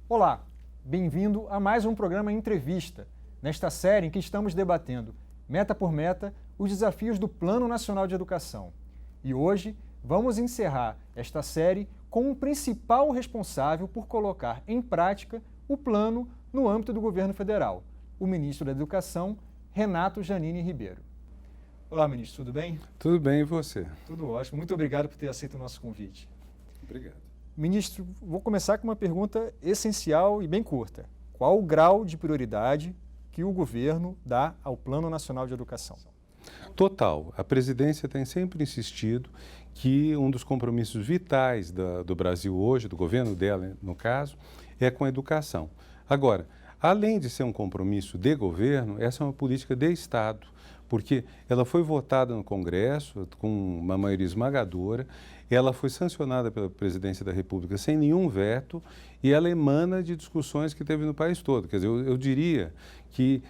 Olá, bem-vindo a mais um programa Entrevista, nesta série em que estamos debatendo, meta por meta, os desafios do Plano Nacional de Educação. E hoje vamos encerrar esta série com o principal responsável por colocar em prática o plano no âmbito do governo federal, o ministro da Educação, Renato Janine Ribeiro. Olá, ministro, tudo bem? Tudo bem, e você? Tudo ótimo. Muito obrigado por ter aceito o nosso convite. Obrigado. Ministro, vou começar com uma pergunta essencial e bem curta. Qual o grau de prioridade que o governo dá ao Plano Nacional de Educação? Total. A presidência tem sempre insistido que um dos compromissos vitais do Brasil hoje, do governo dela, no caso, é com a educação. Agora, além de ser um compromisso de governo, essa é uma política de Estado, porque ela foi votada no Congresso com uma maioria esmagadora, ela foi sancionada pela Presidência da República sem nenhum veto e ela emana de discussões que teve no país todo. Quer dizer, eu diria que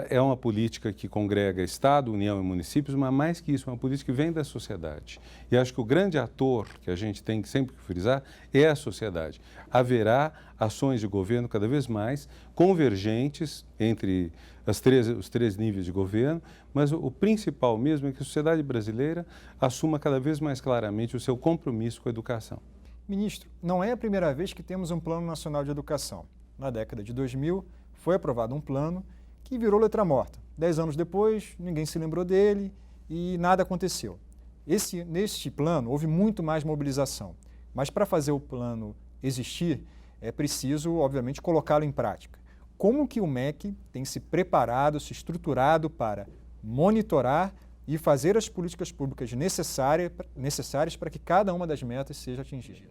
é uma política que congrega Estado, União e municípios, mas mais que isso, é uma política que vem da sociedade. E acho que o grande ator que a gente tem que sempre frisar é a sociedade. Haverá ações de governo cada vez mais convergentes entre os três níveis de governo, mas o principal mesmo é que a sociedade brasileira assuma cada vez mais claramente o seu compromisso com a educação. Ministro, não é a primeira vez que temos um Plano Nacional de Educação. Na década de 2000, foi aprovado um plano que virou letra morta. 10 anos depois, ninguém se lembrou dele e nada aconteceu. Neste plano, houve muito mais mobilização. Mas para fazer o plano existir, é preciso, obviamente, colocá-lo em prática. Como que o MEC tem se preparado, se estruturado para monitorar e fazer as políticas públicas necessárias para que cada uma das metas seja atingida?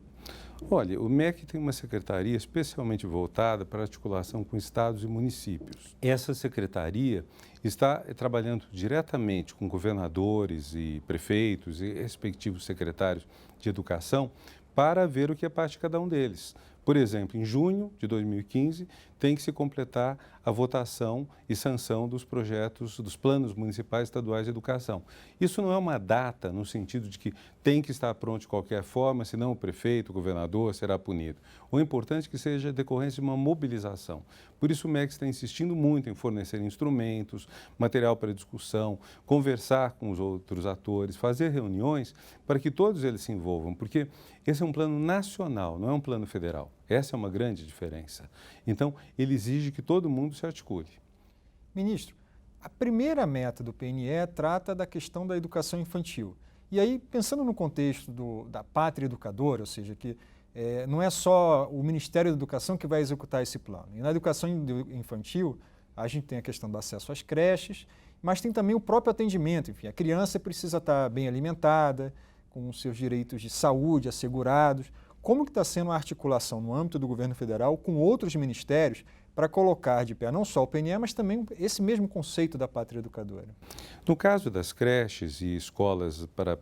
Olha, o MEC tem uma secretaria especialmente voltada para a articulação com estados e municípios. Essa secretaria está trabalhando diretamente com governadores e prefeitos e respectivos secretários de educação para ver o que é parte de cada um deles. Por exemplo, em junho de 2015, tem que se completar a votação e sanção dos projetos, dos planos municipais e estaduais de educação. Isso não é uma data no sentido de que tem que estar pronto de qualquer forma, senão o prefeito, o governador será punido. O importante é que seja decorrência de uma mobilização. Por isso o MEC está insistindo muito em fornecer instrumentos, material para discussão, conversar com os outros atores, fazer reuniões para que todos eles se envolvam, porque esse é um plano nacional, não é um plano federal. Essa é uma grande diferença. Então, ele exige que todo mundo se articule. Ministro, a primeira meta do PNE trata da questão da educação infantil. E aí, pensando no contexto da pátria educadora, ou seja, que não é só o Ministério da Educação que vai executar esse plano. E na educação infantil, a gente tem a questão do acesso às creches, mas tem também o próprio atendimento. Enfim, a criança precisa estar bem alimentada, com os seus direitos de saúde assegurados. Como que está sendo a articulação no âmbito do governo federal com outros ministérios para colocar de pé não só o PNE, mas também esse mesmo conceito da pátria educadora? No caso das creches e escolas para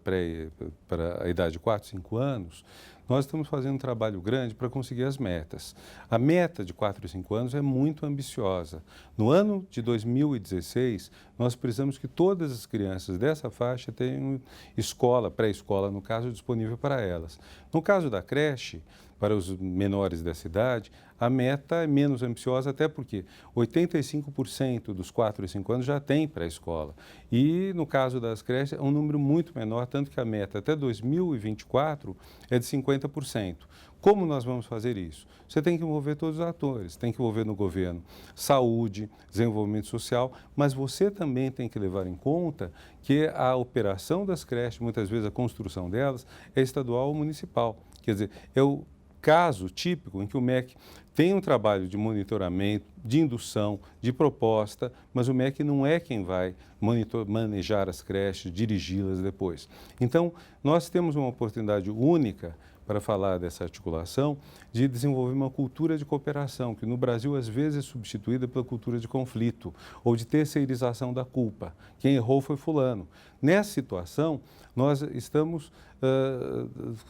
a idade de 4, 5 anos, nós estamos fazendo um trabalho grande para conseguir as metas. A meta de 4 e 5 anos é muito ambiciosa. No ano de 2016, nós precisamos que todas as crianças dessa faixa tenham escola, pré-escola, no caso, disponível para elas. No caso da creche, para os menores dessa idade, a meta é menos ambiciosa, até porque 85% dos 4 e 5 anos já tem pré-escola. E, no caso das creches, é um número muito menor, tanto que a meta até 2024 é de 50%. Como nós vamos fazer isso? Você tem que envolver todos os atores, tem que envolver no governo saúde, desenvolvimento social, mas você também tem que levar em conta que a operação das creches, muitas vezes a construção delas, é estadual ou municipal. Quer dizer, é o caso típico em que o MEC tem um trabalho de monitoramento, de indução, de proposta, mas o MEC não é quem vai manejar as creches, dirigi-las depois. Então, nós temos uma oportunidade única para falar dessa articulação, de desenvolver uma cultura de cooperação, que no Brasil às vezes é substituída pela cultura de conflito ou de terceirização da culpa. Quem errou foi fulano. Nessa situação, nós estamos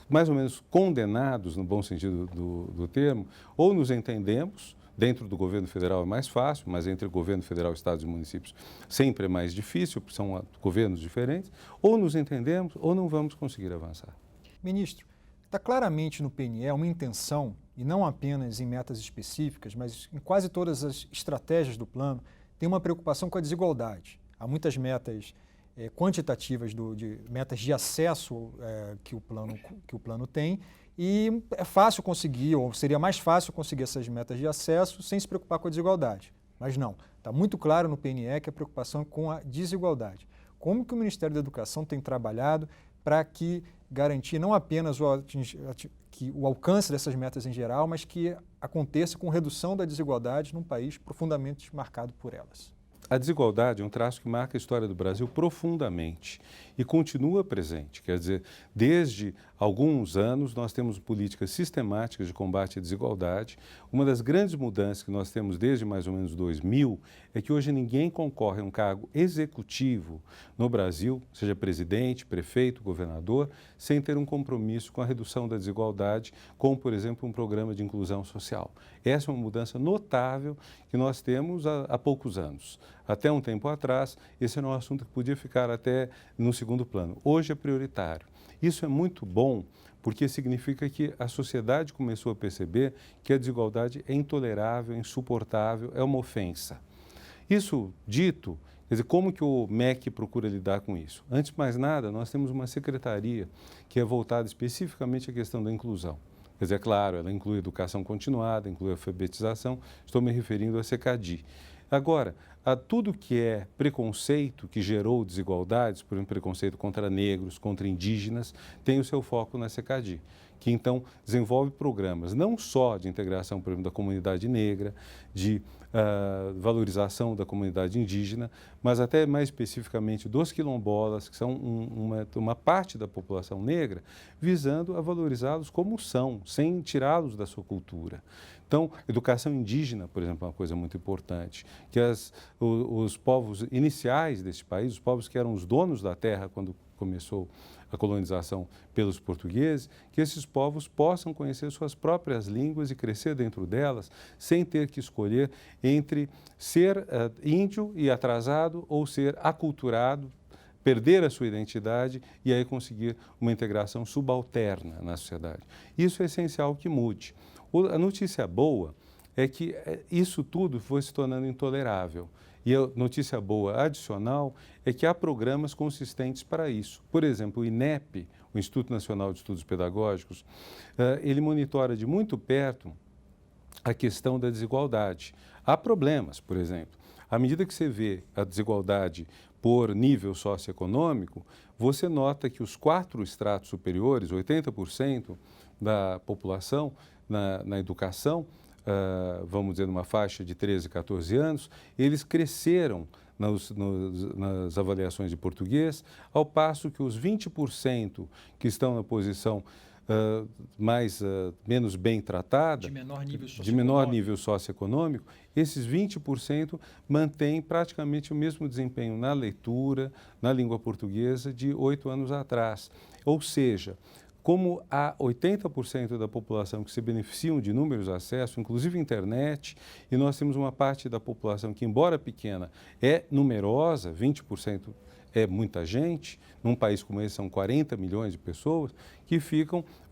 mais ou menos condenados, no bom sentido do termo, ou nos entendemos. Dentro do governo federal é mais fácil, mas entre o governo federal, estados e municípios sempre é mais difícil, porque são governos diferentes. Ou nos entendemos ou não vamos conseguir avançar. Ministro, está claramente no PNE uma intenção, e não apenas em metas específicas, mas em quase todas as estratégias do plano, tem uma preocupação com a desigualdade. Há muitas metas quantitativas, de metas de acesso que o plano tem, e é fácil conseguir, ou seria mais fácil conseguir essas metas de acesso sem se preocupar com a desigualdade. Mas não, está muito claro no PNE que a preocupação é com a desigualdade. Como que o Ministério da Educação tem trabalhado para garantir não apenas o alcance dessas metas em geral, mas que aconteça com redução da desigualdade num país profundamente marcado por elas? A desigualdade é um traço que marca a história do Brasil profundamente e continua presente. Quer dizer, desde alguns anos nós temos políticas sistemáticas de combate à desigualdade. Uma das grandes mudanças que nós temos desde mais ou menos 2000 é que hoje ninguém concorre a um cargo executivo no Brasil, seja presidente, prefeito, governador, sem ter um compromisso com a redução da desigualdade, como, por exemplo, um programa de inclusão social. Essa é uma mudança notável que nós temos há poucos anos. Até um tempo atrás, esse era um assunto que podia ficar até no segundo plano. Hoje é prioritário. Isso é muito bom porque significa que a sociedade começou a perceber que a desigualdade é intolerável, é insuportável, é uma ofensa. Isso dito, quer dizer, como que o MEC procura lidar com isso? Antes de mais nada, nós temos uma secretaria que é voltada especificamente à questão da inclusão. Quer dizer, é claro, ela inclui educação continuada, inclui alfabetização, estou me referindo à SECADI. Agora, a tudo que é preconceito que gerou desigualdades, por exemplo, preconceito contra negros, contra indígenas, tem o seu foco na SECADI, que então desenvolve programas não só de integração, por exemplo, da comunidade negra, de valorização da comunidade indígena, mas até mais especificamente dos quilombolas, que são uma parte da população negra, visando a valorizá-los como são, sem tirá-los da sua cultura. Então, educação indígena, por exemplo, é uma coisa muito importante, que os povos iniciais deste país, os povos que eram os donos da terra quando começou a colonização pelos portugueses, que esses povos possam conhecer suas próprias línguas e crescer dentro delas, sem ter que escolher entre ser índio e atrasado ou ser aculturado, perder a sua identidade e aí conseguir uma integração subalterna na sociedade. Isso é essencial que mude. A notícia boa é que isso tudo foi se tornando intolerável. E a notícia boa adicional é que há programas consistentes para isso. Por exemplo, o INEP, o Instituto Nacional de Estudos Pedagógicos, ele monitora de muito perto a questão da desigualdade. Há problemas, por exemplo. À medida que você vê a desigualdade por nível socioeconômico, você nota que os 4 estratos superiores, 80% da população na educação, vamos dizer, numa faixa de 13, 14 anos, eles cresceram nas avaliações de português, ao passo que os 20% que estão na posição menos bem tratada, de menor nível socioeconômico, esses 20% mantêm praticamente o mesmo desempenho na leitura, na língua portuguesa de 8 anos atrás. Ou seja, como há 80% da população que se beneficiam de inúmeros acessos, inclusive internet, e nós temos uma parte da população que, embora pequena, é numerosa, 20% é muita gente, num país como esse são 40 milhões de pessoas, que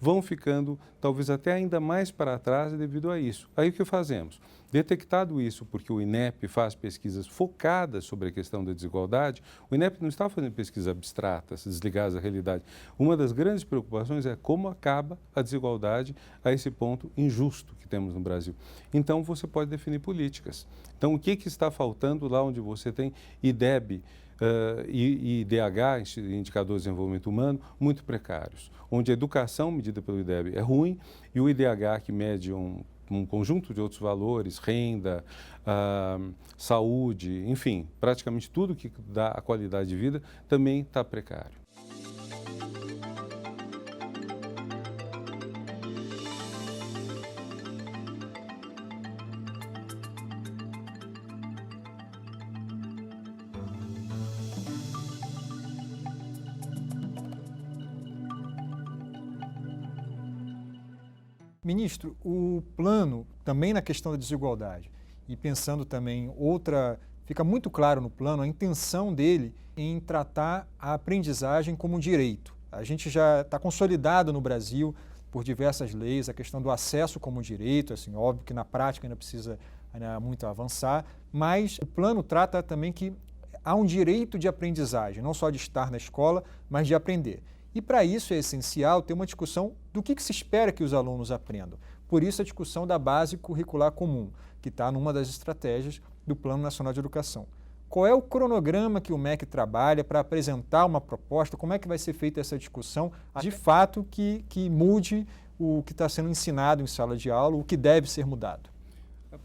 vão ficando talvez até ainda mais para trás devido a isso. Aí o que fazemos? Detectado isso, porque o INEP faz pesquisas focadas sobre a questão da desigualdade, o INEP não está fazendo pesquisas abstratas, desligadas da realidade. Uma das grandes preocupações é como acaba a desigualdade a esse ponto injusto que temos no Brasil. Então, você pode definir políticas. Então, o que está faltando lá onde você tem IDEB, e IDH, Indicador de Desenvolvimento Humano, muito precários, onde a educação medida pelo IDEB é ruim e o IDH, que mede um conjunto de outros valores, renda, saúde, enfim, praticamente tudo que dá a qualidade de vida, também está precário. Ministro, o plano, também na questão da desigualdade, e pensando também fica muito claro no plano a intenção dele em tratar a aprendizagem como um direito. A gente já está consolidado no Brasil, por diversas leis, a questão do acesso como direito, assim, óbvio que na prática ainda precisa muito avançar, mas o plano trata também que há um direito de aprendizagem, não só de estar na escola, mas de aprender. E para isso é essencial ter uma discussão do que se espera que os alunos aprendam. Por isso a discussão da base curricular comum, que está numa das estratégias do Plano Nacional de Educação. Qual é o cronograma que o MEC trabalha para apresentar uma proposta? Como é que vai ser feita essa discussão, de fato, que mude o que está sendo ensinado em sala de aula, o que deve ser mudado?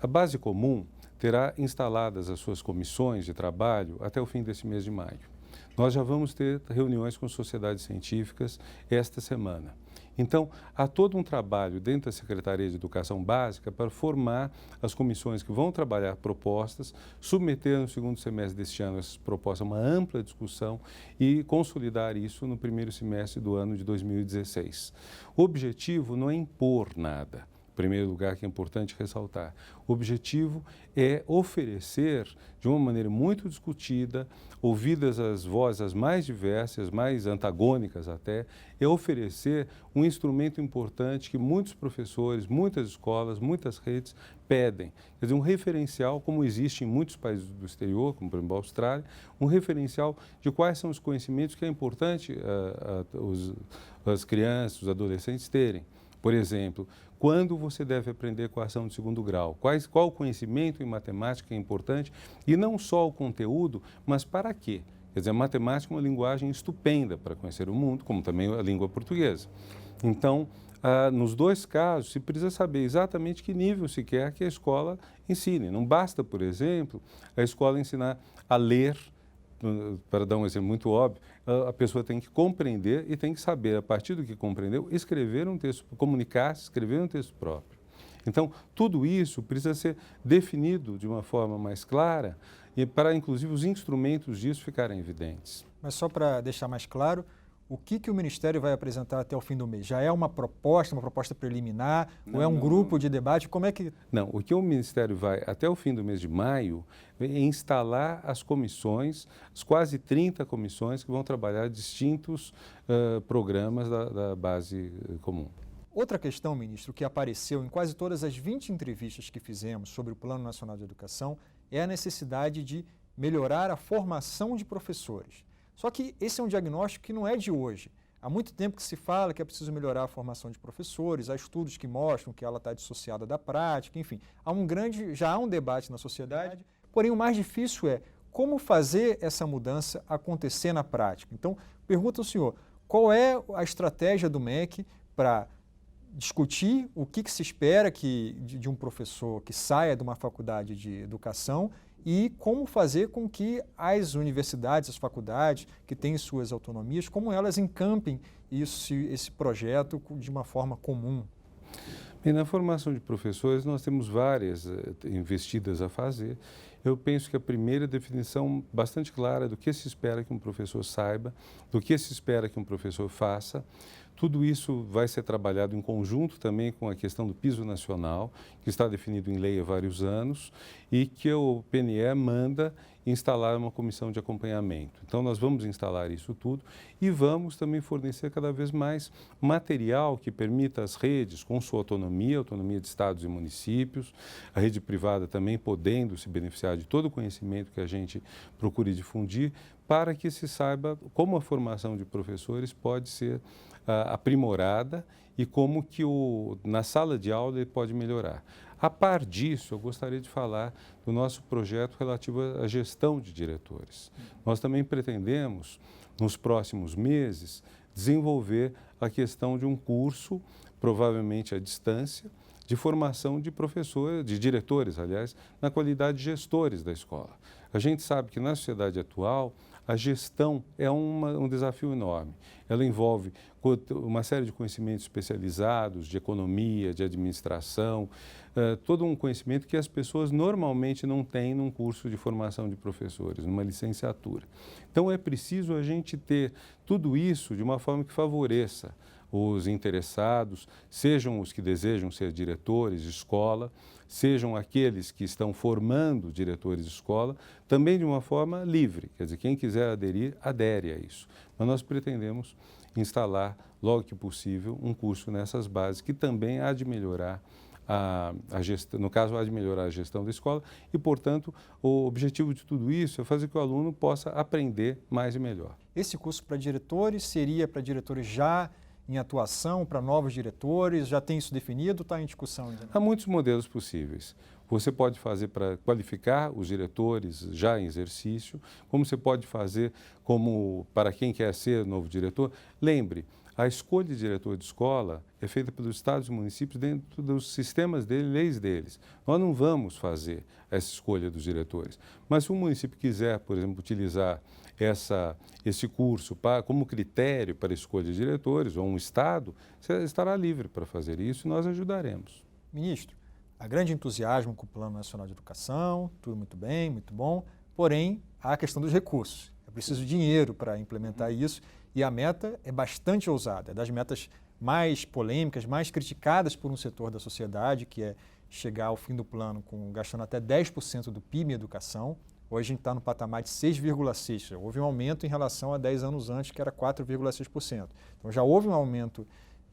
A base comum terá instaladas as suas comissões de trabalho até o fim desse mês de maio. Nós já vamos ter reuniões com sociedades científicas esta semana. Então, há todo um trabalho dentro da Secretaria de Educação Básica para formar as comissões que vão trabalhar propostas, submeter no segundo semestre deste ano essas propostas a uma ampla discussão e consolidar isso no primeiro semestre do ano de 2016. O objetivo não é impor nada. Em primeiro lugar, que é importante ressaltar, o objetivo é oferecer, de uma maneira muito discutida, ouvidas as vozes mais diversas, mais antagônicas até, é oferecer um instrumento importante que muitos professores, muitas escolas, muitas redes pedem. Quer dizer, um referencial, como existe em muitos países do exterior, como por exemplo a Austrália, um referencial de quais são os conhecimentos que é importante as crianças, os adolescentes terem. Por exemplo, quando você deve aprender equação de segundo grau? Qual o conhecimento em matemática é importante? E não só o conteúdo, mas para quê? Quer dizer, a matemática é uma linguagem estupenda para conhecer o mundo, como também a língua portuguesa. Então, nos dois casos, se precisa saber exatamente que nível se quer que a escola ensine. Não basta, por exemplo, a escola ensinar a ler. Para dar um exemplo muito óbvio, a pessoa tem que compreender e tem que saber, a partir do que compreendeu, escrever um texto, comunicar-se, escrever um texto próprio. Então, tudo isso precisa ser definido de uma forma mais clara e para, inclusive, os instrumentos disso ficarem evidentes. Mas só para deixar mais claro, o que o Ministério vai apresentar até o fim do mês? Já é uma proposta preliminar, ou é um grupo de debate? Como é que... Não, o que o Ministério vai, até o fim do mês de maio, é instalar as comissões, as quase 30 comissões que vão trabalhar distintos programas da base comum. Outra questão, ministro, que apareceu em quase todas as 20 entrevistas que fizemos sobre o Plano Nacional de Educação é a necessidade de melhorar a formação de professores. Só que esse é um diagnóstico que não é de hoje. Há muito tempo que se fala que é preciso melhorar a formação de professores, há estudos que mostram que ela está dissociada da prática, enfim. Já há um debate na sociedade, porém o mais difícil é como fazer essa mudança acontecer na prática. Então, pergunto ao senhor, qual é a estratégia do MEC para discutir o que se espera de um professor que saia de uma faculdade de educação e como fazer com que as universidades, as faculdades, que têm suas autonomias, como elas encampem esse projeto de uma forma comum? Bem, na formação de professores, nós temos várias investidas a fazer. Eu penso que a primeira definição bastante clara do que se espera que um professor saiba, do que se espera que um professor faça. Tudo isso vai ser trabalhado em conjunto também com a questão do piso nacional, que está definido em lei há vários anos e que o PNE manda instalar uma comissão de acompanhamento. Então, nós vamos instalar isso tudo e vamos também fornecer cada vez mais material que permita às redes, com sua autonomia de estados e municípios, a rede privada também podendo se beneficiar de todo o conhecimento que a gente procure difundir, para que se saiba como a formação de professores pode ser aprimorada e como que na sala de aula ele pode melhorar. A par disso, eu gostaria de falar do nosso projeto relativo à gestão de diretores. Nós também pretendemos, nos próximos meses, desenvolver a questão de um curso, provavelmente à distância, de formação de professores, de diretores, aliás, na qualidade de gestores da escola. A gente sabe que na sociedade atual, a gestão é um desafio enorme. Ela envolve uma série de conhecimentos especializados, de economia, de administração, todo um conhecimento que as pessoas normalmente não têm num curso de formação de professores, numa licenciatura. Então, é preciso a gente ter tudo isso de uma forma que favoreça os interessados, sejam os que desejam ser diretores de escola, sejam aqueles que estão formando diretores de escola, também de uma forma livre. Quer dizer, quem quiser aderir, adere a isso. Mas nós pretendemos instalar, logo que possível, um curso nessas bases que também há de melhorar a gestão, no caso, há de melhorar a gestão da escola e, portanto, o objetivo de tudo isso é fazer com que o aluno possa aprender mais e melhor. Esse curso para diretores seria para diretores já em atuação, para novos diretores? Já tem isso definido ou está em discussão ainda? Há muitos modelos possíveis. Você pode fazer para qualificar os diretores já em exercício, como você pode fazer como para quem quer ser novo diretor. Lembre, a escolha de diretor de escola é feita pelos estados e municípios dentro dos sistemas deles, leis deles. Nós não vamos fazer essa escolha dos diretores. Mas se um município quiser, por exemplo, utilizar esse curso como critério para a escolha de diretores, ou um estado, você estará livre para fazer isso e nós ajudaremos. Ministro, há grande entusiasmo com o Plano Nacional de Educação, tudo muito bem, muito bom, porém há a questão dos recursos. É preciso dinheiro para implementar isso e a meta é bastante ousada, é das metas mais polêmicas, mais criticadas por um setor da sociedade, que é chegar ao fim do plano gastando até 10% do PIB em educação. Hoje a gente está no patamar de 6,6%. Houve um aumento em relação a 10 anos antes, que era 4,6%. Então já houve um aumento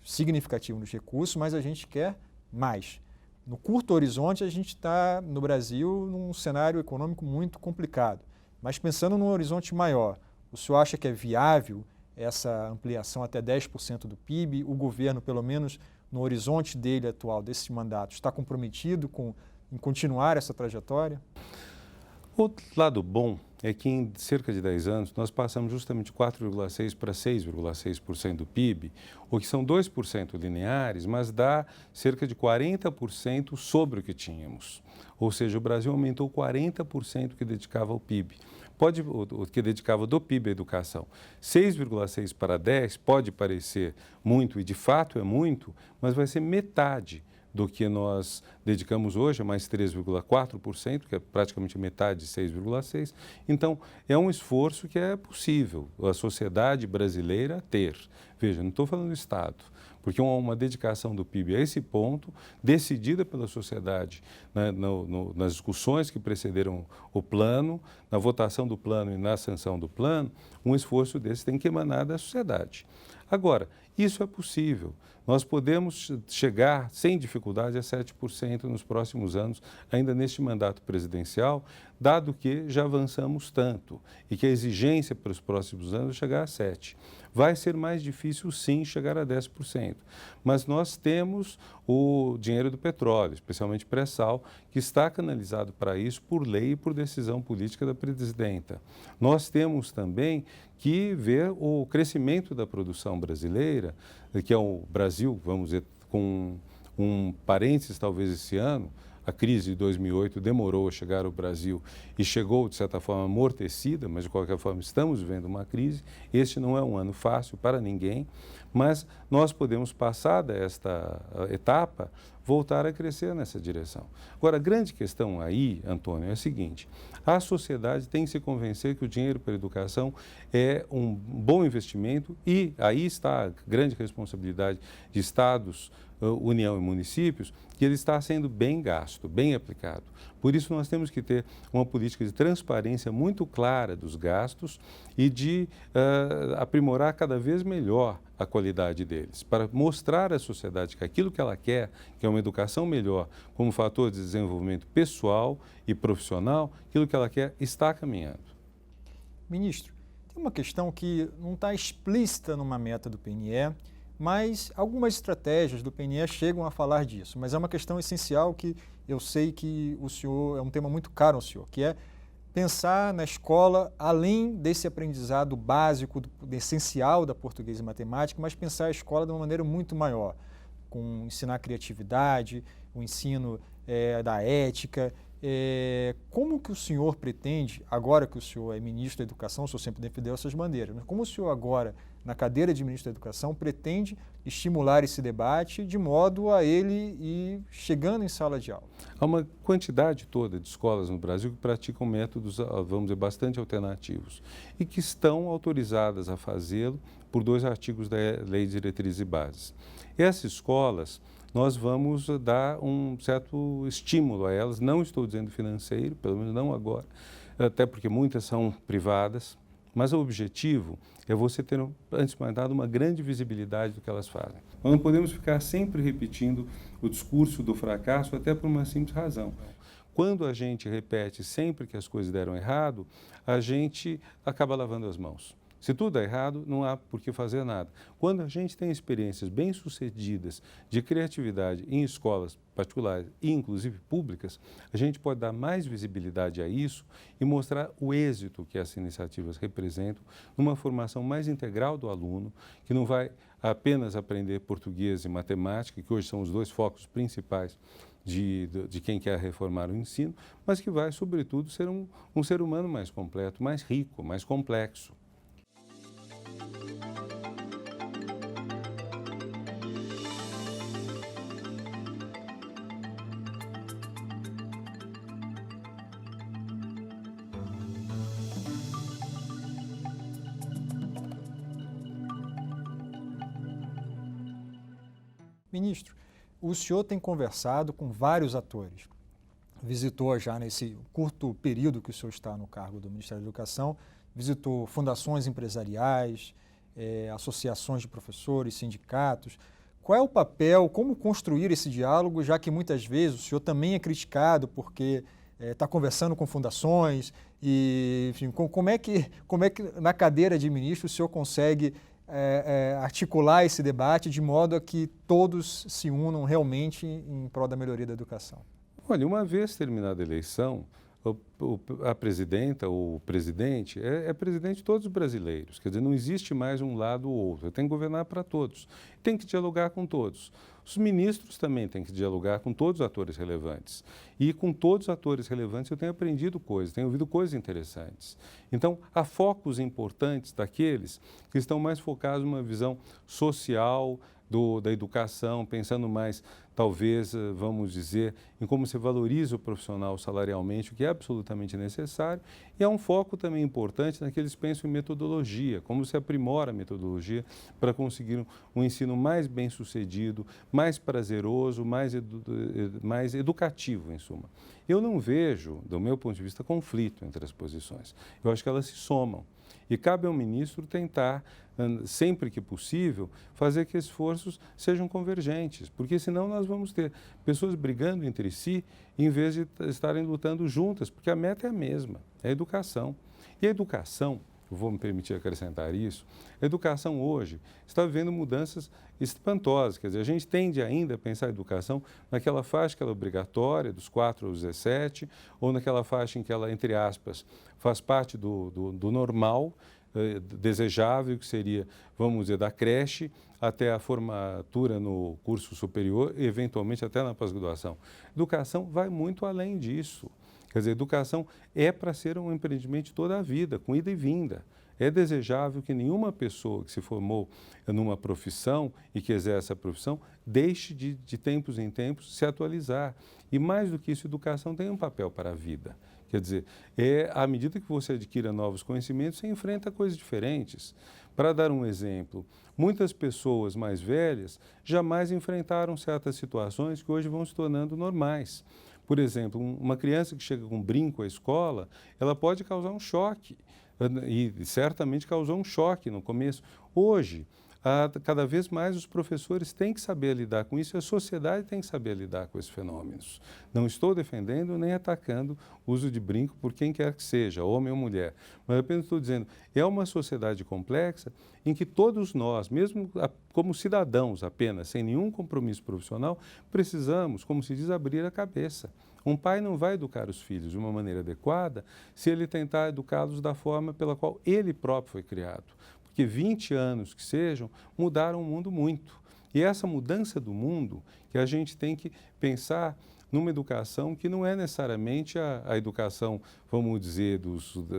significativo nos recursos, mas a gente quer mais. No curto horizonte, a gente está, no Brasil, num cenário econômico muito complicado. Mas pensando num horizonte maior, o senhor acha que é viável essa ampliação até 10% do PIB? O governo, pelo menos no horizonte dele atual, desse mandato, está comprometido em continuar essa trajetória? O lado bom é que em cerca de 10 anos nós passamos justamente de 4,6% para 6,6% do PIB, o que são 2% lineares, mas dá cerca de 40% sobre o que tínhamos. Ou seja, o Brasil aumentou 40% que dedicava ao PIB. O que dedicava do PIB à educação. 6,6 para 10 pode parecer muito, e de fato é muito, mas vai ser metade do que nós dedicamos hoje, mais 3,4%, que é praticamente metade de 6,6%. Então, é um esforço que é possível a sociedade brasileira ter. Veja, não estou falando do Estado, porque uma dedicação do PIB a esse ponto, decidida pela sociedade, né, nas discussões que precederam o plano, na votação do plano e na sanção do plano, um esforço desse tem que emanar da sociedade. Agora, isso é possível. Nós podemos chegar sem dificuldade a 7% nos próximos anos, ainda neste mandato presidencial, dado que já avançamos tanto e que a exigência para os próximos anos é chegar a 7%. Vai ser mais difícil, sim, chegar a 10%. Mas nós temos o dinheiro do petróleo, especialmente pré-sal, que está canalizado para isso por lei e por decisão política da presidenta. Nós temos também que ver o crescimento da produção brasileira, que é o Brasil, vamos dizer, com um parênteses talvez esse ano. A crise de 2008 demorou a chegar ao Brasil e chegou, de certa forma, amortecida, mas de qualquer forma estamos vivendo uma crise. Este não é um ano fácil para ninguém, mas nós podemos, passada esta etapa, voltar a crescer nessa direção. Agora, a grande questão aí, Antônio, é a seguinte: a sociedade tem que se convencer que o dinheiro para a educação é um bom investimento e aí está a grande responsabilidade de estados, União e municípios, que ele está sendo bem gasto, bem aplicado. Por isso, nós temos que ter uma política de transparência muito clara dos gastos e de aprimorar cada vez melhor a qualidade deles, para mostrar à sociedade que aquilo que ela quer, que é uma educação melhor, como fator de desenvolvimento pessoal e profissional, aquilo que ela quer está caminhando. Ministro, tem uma questão que não está explícita numa meta do PNE, mas algumas estratégias do PNE chegam a falar disso. Mas é uma questão essencial que eu sei que o senhor, é um tema muito caro ao senhor, que é pensar na escola além desse aprendizado básico, essencial da português e matemática, mas pensar a escola de uma maneira muito maior, com ensinar criatividade, o ensino da ética. Como que o senhor pretende, agora que o senhor é ministro da Educação, o senhor sempre defendeu essas bandeiras, mas como o senhor agora, na cadeira de ministro da Educação, pretende estimular esse debate de modo a ele ir chegando em sala de aula? Há uma quantidade toda de escolas no Brasil que praticam métodos, vamos dizer, bastante alternativos e que estão autorizadas a fazê-lo por 2 artigos da Lei de Diretrizes e Bases. Essas escolas nós vamos dar um certo estímulo a elas, não estou dizendo financeiro, pelo menos não agora, até porque muitas são privadas, mas o objetivo é você ter, antes de mais nada, uma grande visibilidade do que elas fazem. Nós não podemos ficar sempre repetindo o discurso do fracasso, até por uma simples razão. Quando a gente repete sempre que as coisas deram errado, a gente acaba lavando as mãos. Se tudo dá errado, não há por que fazer nada. Quando a gente tem experiências bem-sucedidas de criatividade em escolas particulares e inclusive públicas, a gente pode dar mais visibilidade a isso e mostrar o êxito que essas iniciativas representam numa formação mais integral do aluno, que não vai apenas aprender português e matemática, que hoje são os dois focos principais de quem quer reformar o ensino, mas que vai, sobretudo, ser um ser humano mais completo, mais rico, mais complexo. Ministro, o senhor tem conversado com vários atores. Visitou já nesse curto período que o senhor está no cargo do Ministério da Educação, visitou fundações empresariais, associações de professores, sindicatos. Qual é o papel, como construir esse diálogo, já que muitas vezes o senhor também é criticado porque está conversando com fundações e, enfim, como é que na cadeira de ministro o senhor consegue articular esse debate de modo a que todos se unam realmente em prol da melhoria da educação? Olha, uma vez terminada a eleição, a presidenta ou o presidente é presidente de todos os brasileiros. Quer dizer, não existe mais um lado ou outro. Tem que governar para todos. Tem que dialogar com todos. Os ministros também têm que dialogar com todos os atores relevantes. E com todos os atores relevantes eu tenho aprendido coisas, tenho ouvido coisas interessantes. Então, há focos importantes daqueles que estão mais focados numa visão social da educação, pensando mais, talvez, vamos dizer, em como se valoriza o profissional salarialmente, o que é absolutamente necessário, e há um foco também importante naqueles que pensam em metodologia, como se aprimora a metodologia para conseguir um ensino mais bem-sucedido, mais prazeroso, mais educativo, em suma. Eu não vejo, do meu ponto de vista, conflito entre as posições. Eu acho que elas se somam. E cabe ao ministro tentar, sempre que possível, fazer que esforços sejam convergentes, porque senão nós vamos ter pessoas brigando entre si em vez de estarem lutando juntas, porque a meta é a mesma, é a educação. E a educação, eu vou me permitir acrescentar isso, a educação hoje está vivendo mudanças espantosas. Quer dizer, a gente tende ainda a pensar a educação naquela faixa que ela é obrigatória, dos 4 aos 17, ou naquela faixa em que ela, entre aspas, faz parte do normal, desejável, que seria, vamos dizer, da creche até a formatura no curso superior e, eventualmente, até na pós-graduação. Educação vai muito além disso. Quer dizer, educação é para ser um empreendimento toda a vida, com ida e vinda. É desejável que nenhuma pessoa que se formou numa profissão e que exerce a profissão deixe de tempos em tempos se atualizar. E mais do que isso, educação tem um papel para a vida. Quer dizer, à medida que você adquira novos conhecimentos, você enfrenta coisas diferentes. Para dar um exemplo, muitas pessoas mais velhas jamais enfrentaram certas situações que hoje vão se tornando normais. Por exemplo, uma criança que chega com um brinco à escola, ela pode causar um choque. E certamente causou um choque no começo. Hoje, cada vez mais os professores têm que saber lidar com isso e a sociedade tem que saber lidar com esses fenômenos. Não estou defendendo nem atacando o uso de brinco por quem quer que seja, homem ou mulher, mas apenas estou dizendo, é uma sociedade complexa em que todos nós, mesmo como cidadãos apenas, sem nenhum compromisso profissional, precisamos, como se diz, abrir a cabeça. Um pai não vai educar os filhos de uma maneira adequada se ele tentar educá-los da forma pela qual ele próprio foi criado. Porque 20 anos que sejam, mudaram o mundo muito. E essa mudança do mundo que a gente tem que pensar numa educação que não é necessariamente a educação, vamos dizer,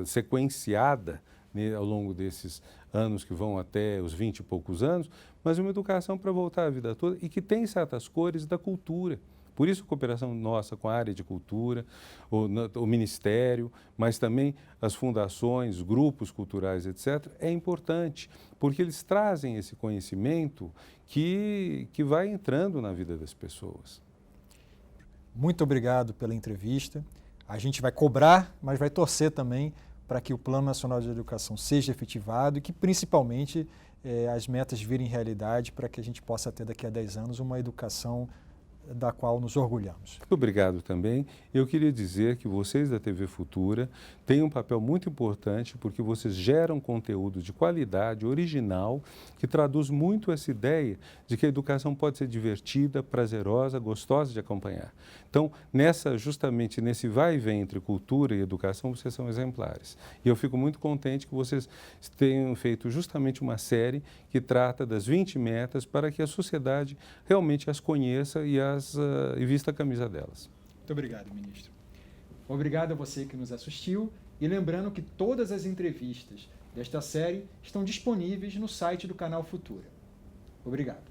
sequenciada, né, ao longo desses anos que vão até os 20 e poucos anos, mas uma educação para voltar a vida toda e que tem certas cores da cultura. Por isso, a cooperação nossa com a área de cultura, o Ministério, mas também as fundações, grupos culturais, etc., é importante, porque eles trazem esse conhecimento que vai entrando na vida das pessoas. Muito obrigado pela entrevista. A gente vai cobrar, mas vai torcer também para que o Plano Nacional de Educação seja efetivado e que, principalmente, as metas virem realidade para que a gente possa ter daqui a 10 anos uma educação da qual nos orgulhamos. Muito obrigado também. Eu queria dizer que vocês da TV Futura têm um papel muito importante porque vocês geram conteúdo de qualidade, original, que traduz muito essa ideia de que a educação pode ser divertida, prazerosa, gostosa de acompanhar. Então, justamente nesse vai e vem entre cultura e educação, vocês são exemplares. E eu fico muito contente que vocês tenham feito justamente uma série que trata das 20 metas para que a sociedade realmente as conheça e vista a camisa delas. Muito obrigado, ministro. Obrigado a você que nos assistiu e lembrando que todas as entrevistas desta série estão disponíveis no site do canal Futura. Obrigado.